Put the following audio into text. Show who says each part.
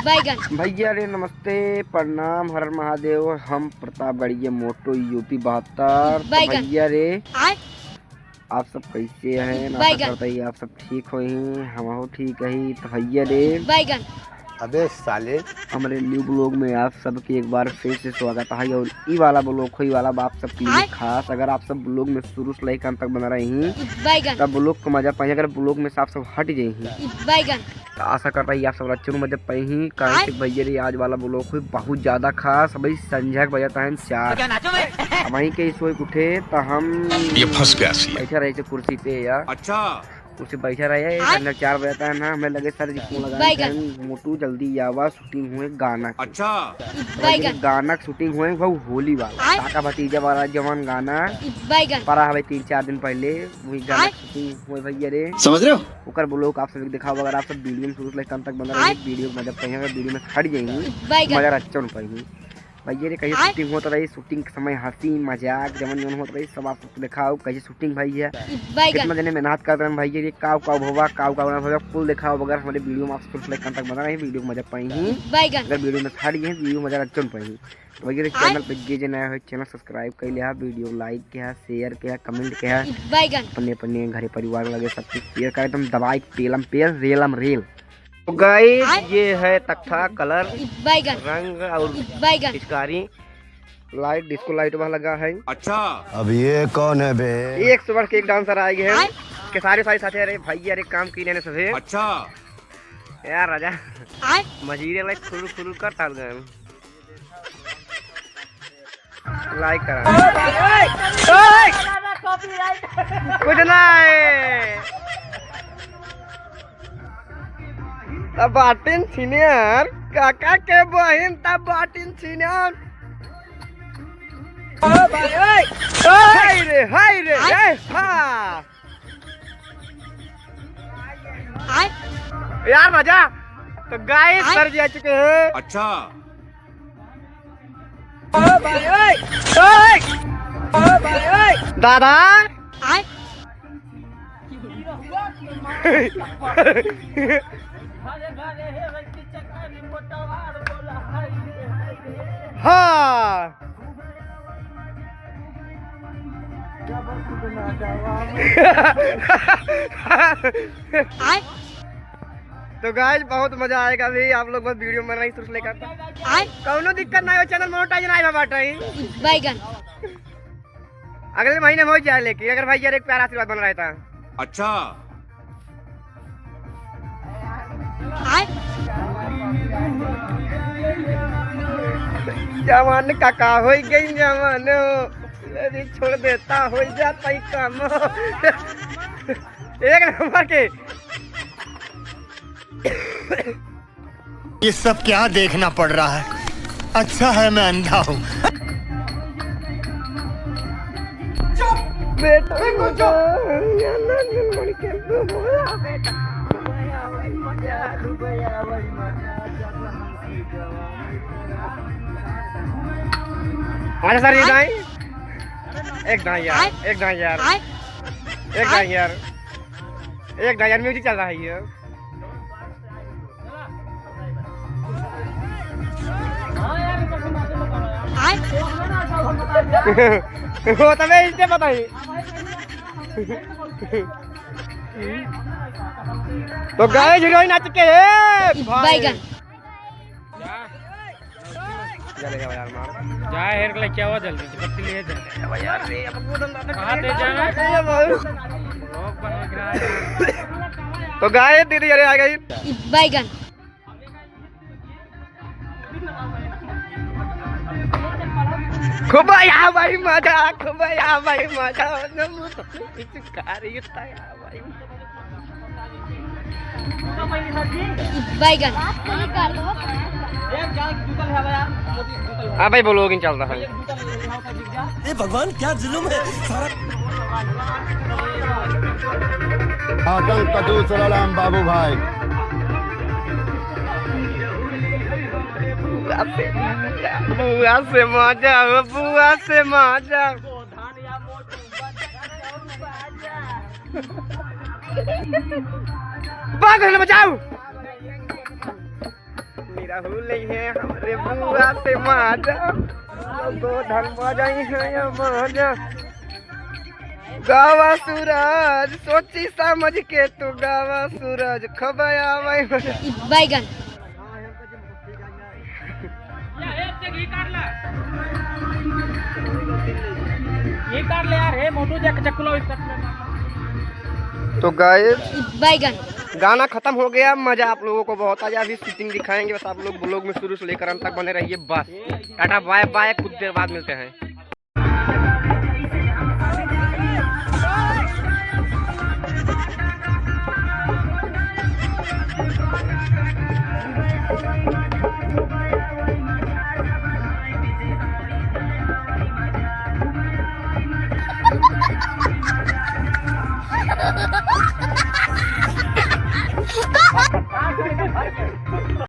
Speaker 1: बैगन।
Speaker 2: भैया रे नमस्ते, प्रणाम, हर महादेव। हम प्रतापगढ़ मोटो यूपी 72। भैया रे आप सब कैसे हैं? आशा करता ही आप सब ठीक हो ही, हम ठीक है। तो भैया रे
Speaker 1: बैगन।
Speaker 3: अबे साले,
Speaker 2: हमारे न्यू ब्लॉग में आप सबके एक बार फिर से स्वागत है। और ई वाला ब्लॉग खोई वाला आप सबके लिए खास। अगर आप सब ब्लॉग में शुरू से लेकर अंत तक बना रहे हैं तब ब्लॉग को मजा पाए। अगर ब्लॉग में आप सब हट जाए
Speaker 1: बैगन
Speaker 2: तो आशा करता है आप सब अच्छे मजा पाए ही। कारण से भैया रे आज वाला ब्लॉग हुई बहुत ज्यादा खास। भाई संजय बजा टाइम 4 वहीं के सोए उठे तो हम
Speaker 4: ये फंस गया
Speaker 2: बैठा रहे थे कुर्सी पे यार।
Speaker 4: अच्छा
Speaker 2: कुर्सी बैठा रहे 4 बजे है ना, हमें लगे सर लगा मोटू जल्दी आवा शूटिंग हुए गाना की।
Speaker 4: अच्छा
Speaker 2: गाना शूटिंग हुए वो होली वाला काका भतीजा वाला जवान गाना
Speaker 1: बैगन
Speaker 2: पड़ा हमें 3-4 दिन पहले वही गाना शूटिंग हुए भैया रे।
Speaker 4: समझ रहे हो?
Speaker 2: ओकर ब्लॉग आप सब दिखाओ। अगर आप सब वीडियो में शुरू से लेकर अंत तक बना रहे वीडियो मजा पाएंगे। अगर वीडियो में हट जाएंगे मजा अच्छा न पाएंगे भैया रे। कैसे शूटिंग होता रही, शूटिंग के समय हंसी मजाक जमन जमन होता रही सब आप सबको दिखाओ। कैसे शूटिंग भैया कितना जने मेहनत कर रहे हैं भैया रे। काव भोवा फुल दिखाओ। अगर हमारे वीडियो में आप शुरू से लेकर अंत तक बना रहे वीडियो को मजा पाएंगे। अगर वीडियो में हट गए वीडियो मजा अच्छा न पाएंगे। तो भैया चैनल पे जे नया हो चैनल सब्सक्राइब कर लिया, वीडियो लाइक किया, शेयर किया, कमेंट किया। अपने अपने घर परिवार लगे सब कुछ शेयर करें। तुम दवाई पेलम पेल रेलम रेल। तो गाइस ये है तख्ता कलर
Speaker 1: बैगन
Speaker 2: रंग और पिचकारी लाइट डिस्को लाइट वहाँ लगा है।
Speaker 4: अच्छा
Speaker 3: अब ये कौन है बे?
Speaker 2: एक से बढ़ के एक डांसर आए गए हैं के सारे साथी। अरे भैया रे काम की सभी।
Speaker 4: अच्छा
Speaker 2: यार राजा मजीरे लाइक खुलू करता गए लाइक करा कुछ ना तब बाटिन सीनियर काका के बहन तब बाटिन सीनियर। हाय रे यार मजा। तो गाइस सर जी आ चुके हैं।
Speaker 4: अच्छा
Speaker 2: दादा हाँ तो गाइस बहुत मजा आएगा भी। आप लोग बस वीडियो में नहीं शुरू लेकर कौनो दिक्कत नहीं हो। चैनल मोनेटाइज नहीं बाटा ही
Speaker 1: बैगन
Speaker 2: अगले महीने हो जाए। लेकिन अगर भैया एक प्यारा आशीर्वाद बन रहा था।
Speaker 4: अच्छा
Speaker 2: जवान काका हो गई जवान अरे छोड़ देता हो जाता ही काम। एक नंबर के
Speaker 3: ये सब क्या देखना पड़ रहा है? अच्छा है मैं अंधा हूँ।
Speaker 2: अरे सर ये नहीं एक नहीं यार म्यूजिक चल रहा है ये। वो तब इससे पता ही। तो गाय हीरोइन आ चुके हैं
Speaker 1: बैगन
Speaker 5: जा हेर के क्या हुआ जल्दी बत्ती ले जा
Speaker 2: यार रे अब वो धंधा
Speaker 5: कहां ले जाना लोग बन रहा है।
Speaker 2: तो गाय दीदी अरे आ गई
Speaker 1: बैगन
Speaker 2: खूब आया भाई मजा पिचकारी भाई
Speaker 1: बैगन
Speaker 2: हाँ भाई ब्लॉगिंग चल रहा है।
Speaker 3: ये भगवान क्या जुल्म है। आकल कदू सलाम बाबू भाई।
Speaker 2: बुआ से मजा बचाओ। राहुल है हमरे बुआ से माजा गो धन बजाई है या माजा गावा सूरज सोची समझ के तू गावा सूरज खबर आवे
Speaker 1: बैगन
Speaker 5: ये काट ले यार, हे मोटू देख चक्कू लो इसका।
Speaker 2: तो गाइस
Speaker 1: बैगन
Speaker 2: गाना खत्म हो गया। मजा आप लोगों को बहुत आया। अभी शूटिंग दिखाएंगे, बस आप लोग ब्लॉग में शुरू से लेकर अंत तक बने रहिए। बस टाटा बाय बाय, कुछ देर बाद मिलते हैं।